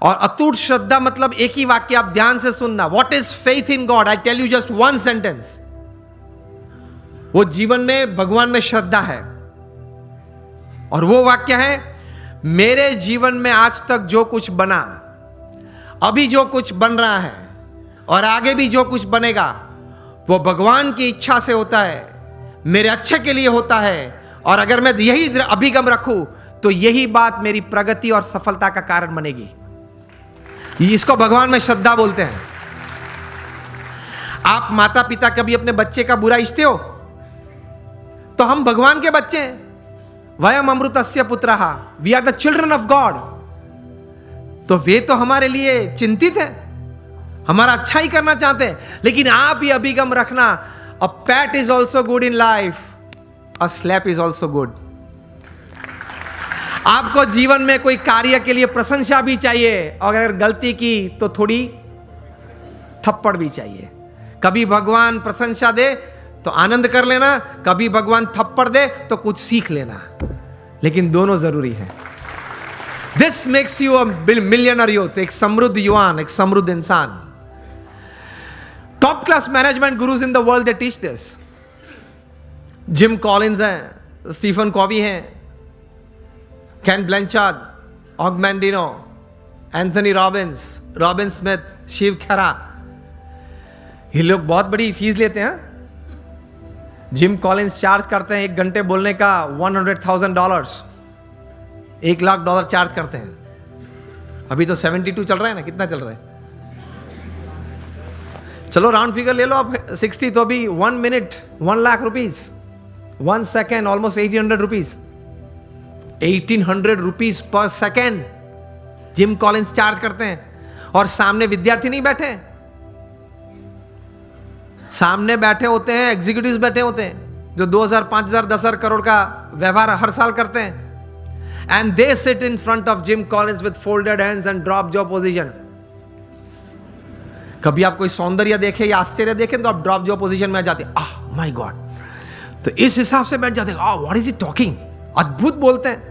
और अटूट श्रद्धा मतलब एक ही वाक्य, आप ध्यान से सुनना। What is faith in God? I tell you just one sentence. वो जीवन में भगवान में श्रद्धा है, और वो वाक्य है, मेरे जीवन में आज तक जो कुछ बना, अभी जो कुछ बन रहा है और आगे भी जो कुछ बनेगा, वो भगवान की इच्छा से होता है, मेरे अच्छे के लिए होता है। और अगर मैं यही अभिगम रखूं तो यही बात मेरी प्रगति और सफलता का कारण बनेगी। इसको भगवान में श्रद्धा बोलते हैं। आप माता पिता कभी अपने बच्चे का बुरा इच्छते हो? तो हम भगवान के बच्चे हैं। वयम अमृतस्य पुत्रः, we are the children of God. तो वे तो हमारे लिए चिंतित है, हमारा अच्छा ही करना चाहते हैं। लेकिन आप ये अभिगम रखना, a pat is also good in life, a slap is also good. आपको जीवन में कोई कार्य के लिए प्रशंसा भी चाहिए, और अगर गलती की तो थोड़ी थप्पड़ भी चाहिए। कभी भगवान प्रशंसा दे तो आनंद कर लेना, कभी भगवान थप्पड़ दे तो कुछ सीख लेना, लेकिन दोनों जरूरी है। This makes you a millionaire youth, एक समृद्ध युवान, एक समृद्ध इंसान। Top class management gurus in the world they teach this. Jim Collins हैं, स्टीफन कॉवी हैं, Ken Blanchard, Og Mandino, Anthony Robbins, Robin Smith, Shiv Khera, ये लोग बहुत बड़ी फीस लेते हैं। जिम कॉलिंस चार्ज करते हैं 1 घंटे बोलने का $100,000, $1 लाख चार्ज करते हैं। अभी तो 72 चल रहा है ना, कितना चल रहा है? चलो राउंड फिगर ले लो आप, 60, तो अभी 1 minute 1 lakh rupees, 1 second almost 1800 rupees, 1800 rupees per second gym Collins charge करते हैं। और सामने विद्यार्थी नहीं बैठे, सामने बैठे होते हैं एग्जीक्यूटिव्स बैठे होते हैं जो 2000, 5000, 10,000 करोड़ का व्यवहार हर साल करते हैं। And they sit in front of gym Collins with folded hands and drop jaw position. कभी आप कोई सौंदर्य देखे या आश्चर्य देखें तो आप ड्रॉप जॉ पोजीशन में आ जाते हैं, आह माय गॉड, तो इस हिसाब से बैठ जाते हैं। व्हाट इज इट टॉकिंग, अद्भुत बोलते हैं।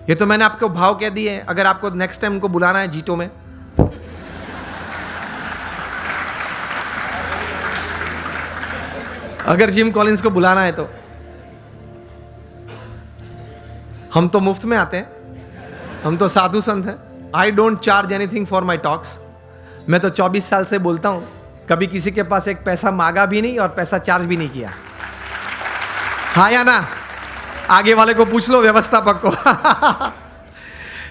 ये तो मैंने आपको भाव कह दिए। अगर आपको नेक्स्ट टाइम उनको बुलाना है जीटो में, अगर जिम कॉलिंस को बुलाना है तो हम तो मुफ्त में आते हैं, हम तो साधु संत हैं। I don't charge anything for my talks. मैं तो 24 साल से बोलता हूं, कभी किसी के पास एक पैसा मांगा भी नहीं और पैसा चार्ज भी नहीं किया। हाँ या ना? आगे वाले को पूछ लो, व्यवस्थापक को।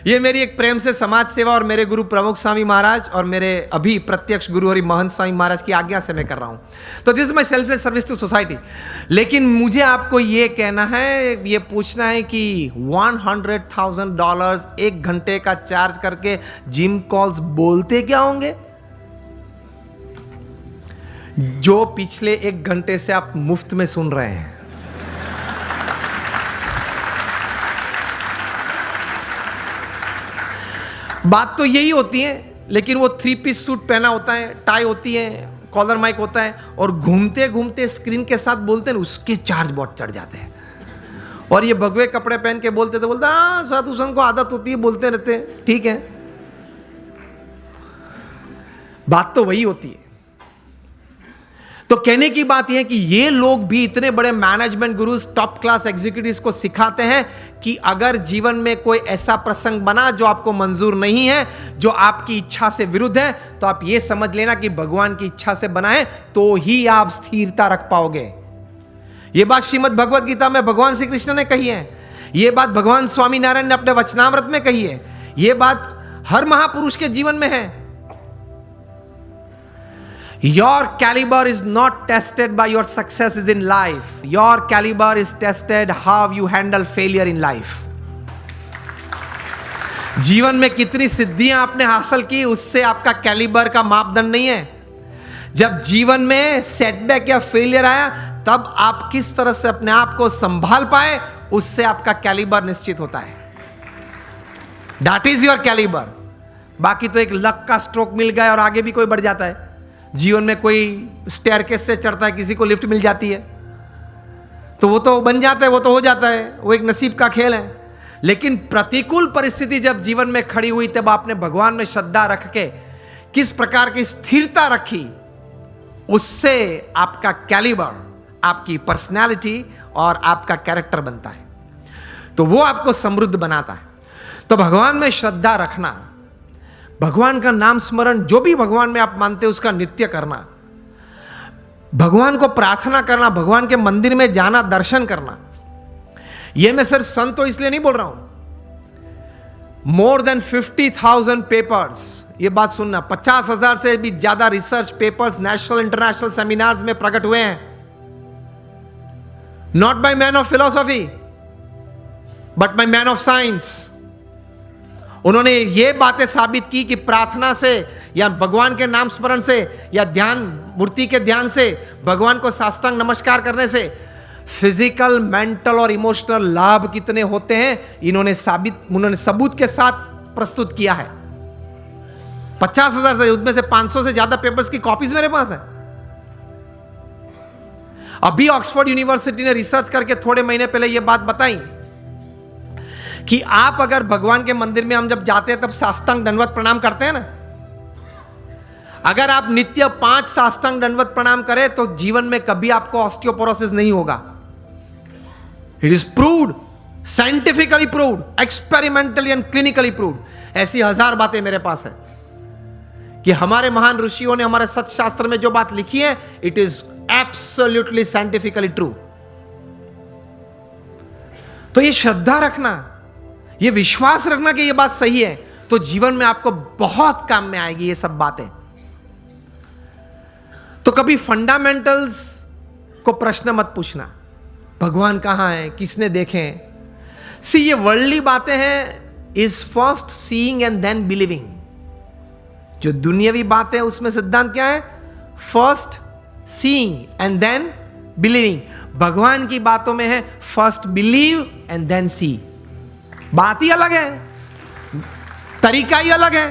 ये मेरी एक प्रेम से समाज सेवा और मेरे गुरु प्रमुख स्वामी महाराज और मेरे अभी प्रत्यक्ष गुरु हरि महंत स्वामी महाराज की आज्ञा से मैं कर रहा हूं। तो this is my selfless service to society. लेकिन मुझे आपको ये कहना है, ये पूछना है कि $100,000 1 घंटे का चार्ज करके जिम कॉल्स बोलते क्या होंगे, जो पिछले 1 घंटे से आप मुफ्त में सुन रहे हैं। बात तो यही होती है, लेकिन वो 3 पीस सूट पहना होता है, टाई होती है, कॉलर माइक होता है, और घूमते घूमते स्क्रीन के साथ बोलते हैं, उसके चार्ज बहुत चढ़ जाते हैं। और ये भगवे कपड़े पहन के बोलते हाँ साधु संत को आदत होती है, बोलते रहते हैं, ठीक है। बात तो वही होती है। तो कहने की बात यह है कि ये लोग भी इतने बड़े management gurus, top class executives को सिखाते हैं कि अगर जीवन में कोई ऐसा प्रसंग बना जो आपको मंजूर नहीं है, जो आपकी इच्छा से विरुद्ध है, तो आप ये समझ लेना कि भगवान की इच्छा से बना है, तो ही आप स्थिरता रख पाओगे। ये बात श्रीमद् भगवद गीता में भगवान श्री कृष्ण ने कही है, ये बात भगवान स्वामी नारायण ने अपने वचनामृत में कही है, ये बात हर महापुरुष के जीवन में है। Your caliber is not tested by your successes in life. Your caliber is tested how you handle failure in life. जीवन में कितनी सिद्धियां आपने हासिल की, उससे आपका कैलिबर का मापदंड नहीं है। जब जीवन में सेटबैक या फेलियर आया, तब आप किस तरह से अपने आप को संभाल पाए, उससे आपका कैलिबर निश्चित होता है। That is your caliber. बाकी तो एक लक का स्ट्रोक मिल गया और आगे भी कोई बढ़ जाता है। जीवन में कोई स्टेयरकेस से चढ़ता है, किसी को लिफ्ट मिल जाती है, तो वो तो बन जाता है, वो तो हो जाता है, वो एक नसीब का खेल है। लेकिन प्रतिकूल परिस्थिति जब जीवन में खड़ी हुई तब आपने भगवान में श्रद्धा रख के किस प्रकार की स्थिरता रखी, उससे आपका कैलिबर, आपकी पर्सनालिटी और आपका कैरेक्टर बनता है, तो वो आपको समृद्ध बनाता है। तो भगवान में श्रद्धा रखना, भगवान का नाम स्मरण, जो भी भगवान में आप मानते हो उसका नित्य करना, भगवान को प्रार्थना करना, भगवान के मंदिर में जाना, दर्शन करना। यह मैं सिर्फ संत तो इसलिए नहीं बोल रहा हूं। मोर देन 50,000 पेपर्स, ये बात सुनना, 50,000 से भी ज्यादा research papers national international seminars में प्रकट हुए हैं। Not by man of philosophy but by man of science. उन्होंने ये बातें साबित की कि प्रार्थना से या भगवान के नाम स्मरण से या ध्यान, मूर्ति के ध्यान से, भगवान को साष्टांग नमस्कार करने से फिजिकल, मेंटल और इमोशनल लाभ कितने होते हैं, उन्होंने सबूत के साथ प्रस्तुत किया है। 50,000 से, उसमें से 500 से ज्यादा पेपर्स की कॉपीज मेरे पास है। अभी ऑक्सफोर्ड यूनिवर्सिटी ने रिसर्च करके थोड़े महीने पहले यह बात बताई कि आप अगर भगवान के मंदिर में हम जब जाते हैं तब साष्टांग दंडवत प्रणाम करते हैं ना, अगर आप नित्य 5 साष्टांग दंडवत प्रणाम करें तो जीवन में कभी आपको ऑस्टियोपोरोसिस नहीं होगा। It is proved, scientifically proved, experimentally and clinically proved. ऐसी 1000 बातें मेरे पास है कि हमारे महान ऋषियों ने हमारे सत्य शास्त्र में जो बात लिखी है, it is absolutely scientifically true. तो ये श्रद्धा रखना, ये विश्वास रखना कि ये बात सही है, तो जीवन में आपको बहुत काम में आएगी ये सब बातें। तो कभी फंडामेंटल्स को प्रश्न मत पूछना, भगवान कहां है, किसने देखे। सी, ये वर्ल्डली बातें हैं, is first seeing and then believing. जो दुनियावी बातें हैं उसमें सिद्धांत क्या है? First seeing and then believing. भगवान की बातों में है first believe and then see. बात ही अलग है, तरीका ही अलग है।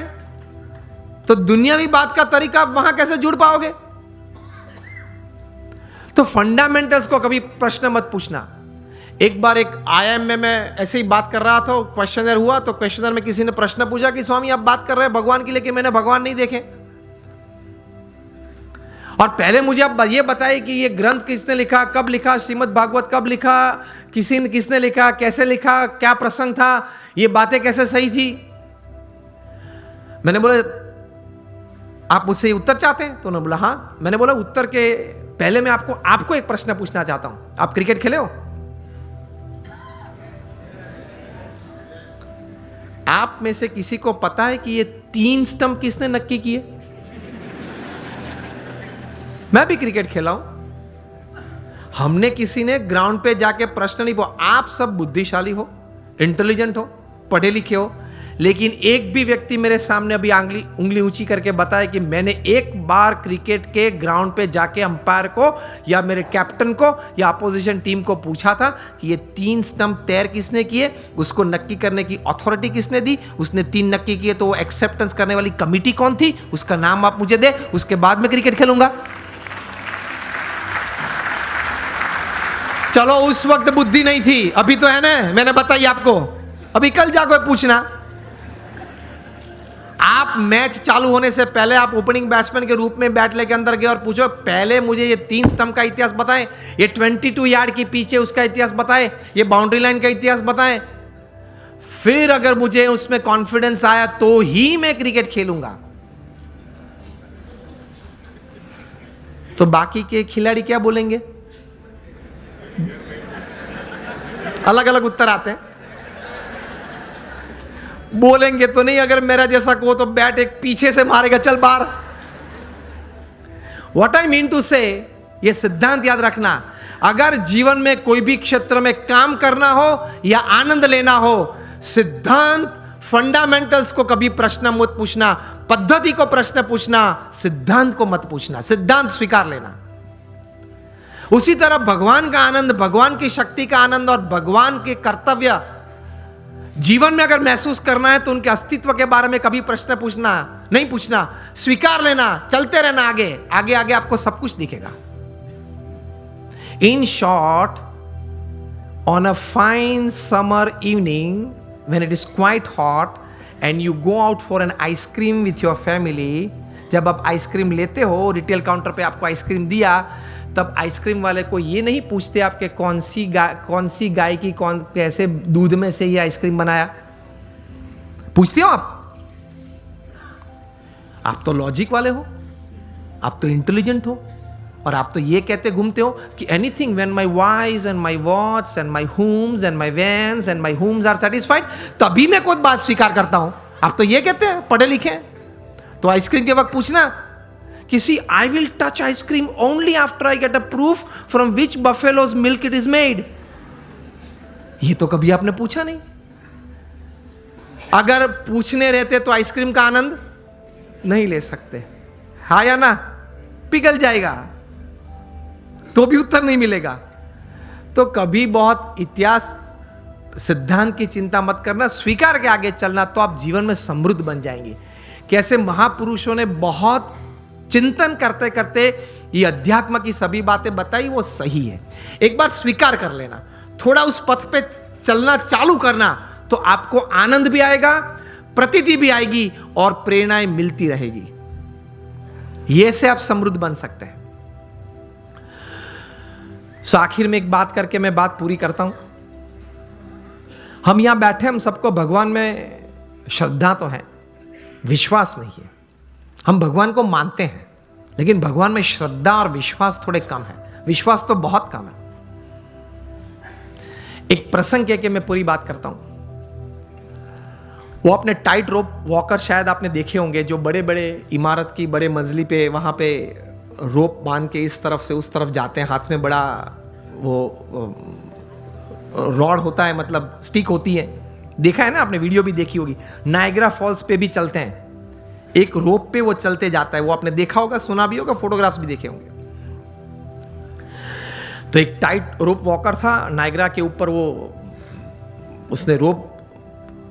तो दुनियावी बात का तरीका आप वहां कैसे जुड़ पाओगे? तो फंडामेंटल्स को कभी प्रश्न मत पूछना। एक बार एक IIM में मैं ऐसे ही बात कर रहा था, क्वेश्चनर हुआ, तो क्वेश्चनर में किसी ने प्रश्न पूछा कि स्वामी आप बात कर रहे हैं भगवान की, लेकिन मैंने भगवान नहीं देखे, और पहले मुझे आप ये बताइए कि ये ग्रंथ किसने लिखा, कब लिखा, श्रीमद् भागवत कब लिखा, किसने लिखा, कैसे लिखा, क्या प्रसंग था, ये बातें कैसे सही थी। मैंने बोला आप मुझसे उत्तर चाहते हैं? तो उन्होंने बोला हाँ। मैंने बोला उत्तर के पहले मैं आपको एक प्रश्न पूछना चाहता हूं। आप क्रिकेट खेले हो? आप में से किसी को पता है कि ये 3 स्टंप किसने नक्की किए? मैं भी क्रिकेट खेला हूं। हमने किसी ने ग्राउंड पे जाके प्रश्न नहीं पूछा। आप सब बुद्धिशाली हो, इंटेलिजेंट हो, पढ़े लिखे हो, लेकिन एक भी व्यक्ति मेरे सामने अभी उंगली ऊंची करके बताए कि मैंने एक बार क्रिकेट के ग्राउंड पे जाके अंपायर को या मेरे कैप्टन को या अपोजिशन टीम को पूछा था कि ये 3 स्टंप तैर किसने किए, उसको नक्की करने की अथॉरिटी किसने दी, उसने 3 नक्की किए तो वो एक्सेप्टेंस करने वाली कमिटी कौन थी, उसका नाम आप मुझे दे, उसके बाद मैं क्रिकेट खेलूंगा। चलो उस वक्त बुद्धि नहीं थी, अभी तो है ना, मैंने बताई आपको। अभी कल जाकर पूछना। आप मैच चालू होने से पहले आप ओपनिंग बैट्समैन के रूप में बैट लेके अंदर गए और पूछो पहले मुझे ये 3 स्टंप का इतिहास बताएं, ये 22 यार्ड की पीछे उसका इतिहास बताएं, ये बाउंड्री लाइन का इतिहास बताएं, फिर अगर मुझे उसमें कॉन्फिडेंस आया तो ही मैं क्रिकेट खेलूंगा। तो बाकी के खिलाड़ी क्या बोलेंगे? अलग अलग उत्तर आते हैं। बोलेंगे तो नहीं, अगर मेरा जैसा को तो बैट एक पीछे से मारेगा, चल बाहर। व्हाट आई मीन टू से, ये सिद्धांत याद रखना, अगर जीवन में कोई भी क्षेत्र में काम करना हो या आनंद लेना हो, सिद्धांत, फंडामेंटल्स को कभी प्रश्न मत पूछना, पद्धति को प्रश्न पूछना, सिद्धांत को मत पूछना, सिद्धांत स्वीकार लेना। उसी तरह भगवान का आनंद, भगवान की शक्ति का आनंद और भगवान के कर्तव्य जीवन में अगर महसूस करना है तो उनके अस्तित्व के बारे में कभी प्रश्न नहीं पूछना, स्वीकार लेना, चलते रहना आगे आगे आगे, आपको सब कुछ दिखेगा। In short, on a fine summer evening when it is quite hot and you go out for an ice cream with your family, जब आप आइसक्रीम लेते हो, रिटेल काउंटर पे आपको आइसक्रीम दिया, तब आइसक्रीम वाले को ये नहीं पूछते आपके कौन सी गाय की कैसे दूध में से ये आइसक्रीम बनाया, पूछते हो आप तो लॉजिक वाले हो, आप तो इंटेलिजेंट हो, और आप तो ये कहते घूमते हो कि anything when my wives and my wants and my homes and my vans and my homes are satisfied, तभी मैं कोई बात स्वीकार करता हूं। आप तो ये कहते हैं, पढ़े लिखे। तो आइसक्रीम के वक्त पूछना किसी, I will touch ice cream only after I get a proof from which buffaloes milk it is made. ये तो कभी आपने पूछा नहीं। अगर पूछने रहते तो आइसक्रीम का आनंद नहीं ले सकते, हाँ या ना? पिघल जाएगा तो भी उत्तर नहीं मिलेगा। तो कभी बहुत इतिहास सिद्धांत की चिंता मत करना, स्वीकार के आगे चलना, तो आप जीवन में समृद्ध बन जाएंगे। कैसे महापुरुषों ने बहुत चिंतन करते करते ये अध्यात्म की सभी बातें बताई, वो सही है। एक बार स्वीकार कर लेना, थोड़ा उस पथ पे चलना चालू करना, तो आपको आनंद भी आएगा, प्रतीति भी आएगी और प्रेरणाएं मिलती रहेगी। ये से आप समृद्ध बन सकते हैं। सो आखिर में एक बात करके मैं बात पूरी करता हूं। हम यहां बैठे, हम सबको भगवान में श्रद्धा तो है, विश्वास नहीं है। हम भगवान को मानते हैं, लेकिन भगवान में श्रद्धा और विश्वास थोड़े कम है। विश्वास तो बहुत कम है। एक प्रसंग कह के मैं पूरी बात करता हूं। वो अपने टाइट रोप वॉकर शायद आपने देखे होंगे, जो बड़े बड़े इमारत की बड़े मंजिली पे वहां पे रोप बांध के इस तरफ से उस तरफ जाते हैं। हाथ में बड़ा वो रॉड होता है, मतलब स्टिक होती है। देखा है ना आपने, वीडियो भी देखी होगी। नायग्रा फॉल्स पे भी चलते हैं, एक रोप पे वो चलते जाता है। वो आपने देखा होगा, सुना भी होगा, फोटोग्राफ्स भी देखे होंगे। तो एक टाइट रोप वॉकर था नायग्रा के ऊपर, वो उसने रोप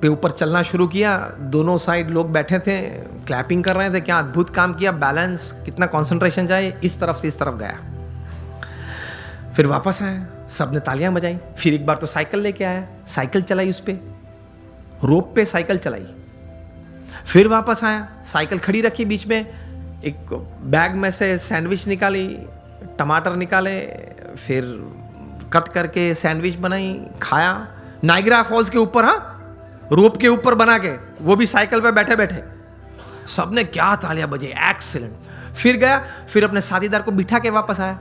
पे ऊपर चलना शुरू किया। दोनों साइड लोग बैठे थे, क्लैपिंग कर रहे थे, क्या अद्भुत काम किया, बैलेंस, कितना कंसंट्रेशन जाए, इस तरफ से इस तरफ गया। फिर वापस आया, सबने तालियां बजाई। फिर एक बार तो साइकिल लेके आया, साइकिल चलाई, उस पे रोप पे साइकिल चलाई। फिर वापस आया, साइकिल खड़ी रखी बीच में, एक बैग में से सैंडविच निकाली, टमाटर निकाले, फिर कट करके सैंडविच बनाई, खाया। नायग्रा फॉल्स के ऊपर, हाँ, रोप के ऊपर बना के, वो भी साइकिल पे बैठे बैठे। सबने क्या तालियां बजे, एक्सीलेंट। फिर गया, फिर अपने साथीदार को बिठा के वापस आया।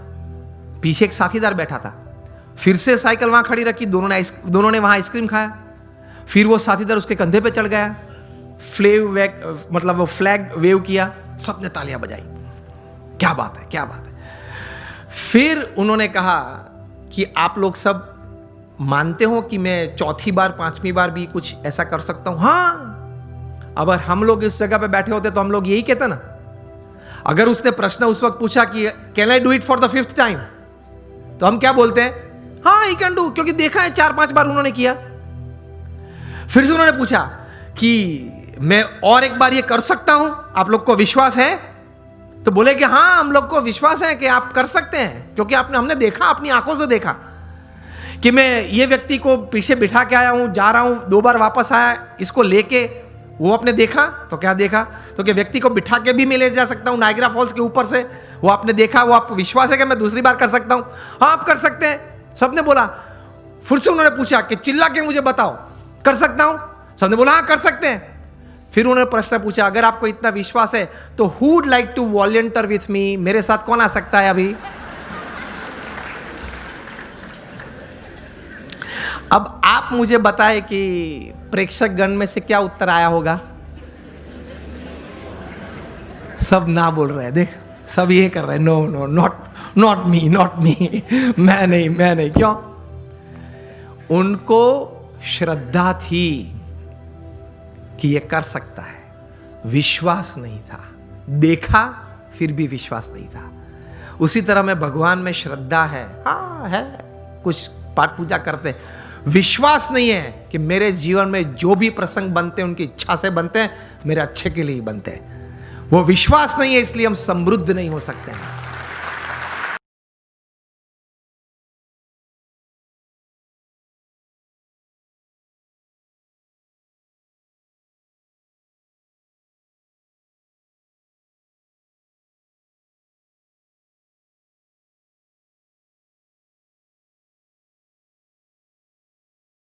पीछे एक साथीदार बैठा था। फिर से साइकिल वहां खड़ी रखी, दोनों ने वहां आइसक्रीम खाया। फिर वो साथीदार उसके कंधे पे चढ़ गया, मतलब वो फ्लैग वेव किया, सबने तालियां बजाई। क्या बात है, क्या बात है। फिर उन्होंने कहा कि आप लोग सब मानते हो कि मैं चौथी बार पांचवी बार भी कुछ ऐसा कर सकता हूं? हाँ। अगर हम लोग इस जगह पे बैठे होते तो हम लोग यही कहते ना। अगर उसने प्रश्न उस वक्त पूछा कि can I do it for the 5th time, तो हम क्या बोलते हैं? हाँ, ही कैन डू, क्योंकि देखा है 4-5 बार उन्होंने किया। फिर से उन्होंने पूछा कि मैं और एक बार ये कर सकता हूं, आप लोग को विश्वास है? तो बोले कि हाँ, हम लोग को विश्वास है कि आप कर सकते हैं, क्योंकि हमने देखा, अपनी आंखों से देखा कि मैं ये व्यक्ति को पीछे बिठा के आया हूं, जा रहा हूं, 2 बार वापस आया, इसको लेके। वो आपने देखा, तो क्या देखा? तो कि व्यक्ति को बिठा के भी मैं ले जा सकता हूं नायग्रा फॉल्स के ऊपर से। वो आपने देखा, वो आपको विश्वास है कि मैं दूसरी बार कर सकता हूं? हाँ, आप कर सकते हैं, सबने बोला। फिर से उन्होंने पूछा कि चिल्ला के मुझे बताओ, कर सकता हूं? सबने बोला हाँ, कर सकते हैं। फिर उन्होंने प्रश्न पूछा, अगर आपको इतना विश्वास है तो who would like to volunteer with me, मेरे साथ कौन आ सकता है अभी? अब आप मुझे बताएं कि प्रेक्षक गण में से क्या उत्तर आया होगा? सब ना बोल रहे हैं, देख, सब ये कर रहे हैं, नो नो, नॉट मी, मैं नहीं। क्यों? उनको श्रद्धा थी कि ये कर सकता है, विश्वास नहीं था। देखा, फिर भी विश्वास नहीं था। उसी तरह में भगवान में श्रद्धा है, हाँ है, कुछ पाठ पूजा करते, विश्वास नहीं है कि मेरे जीवन में जो भी प्रसंग बनते हैं उनकी इच्छा से बनते हैं, मेरे अच्छे के लिए ही बनते हैं। वो विश्वास नहीं है, इसलिए हम समृद्ध नहीं हो सकते हैं।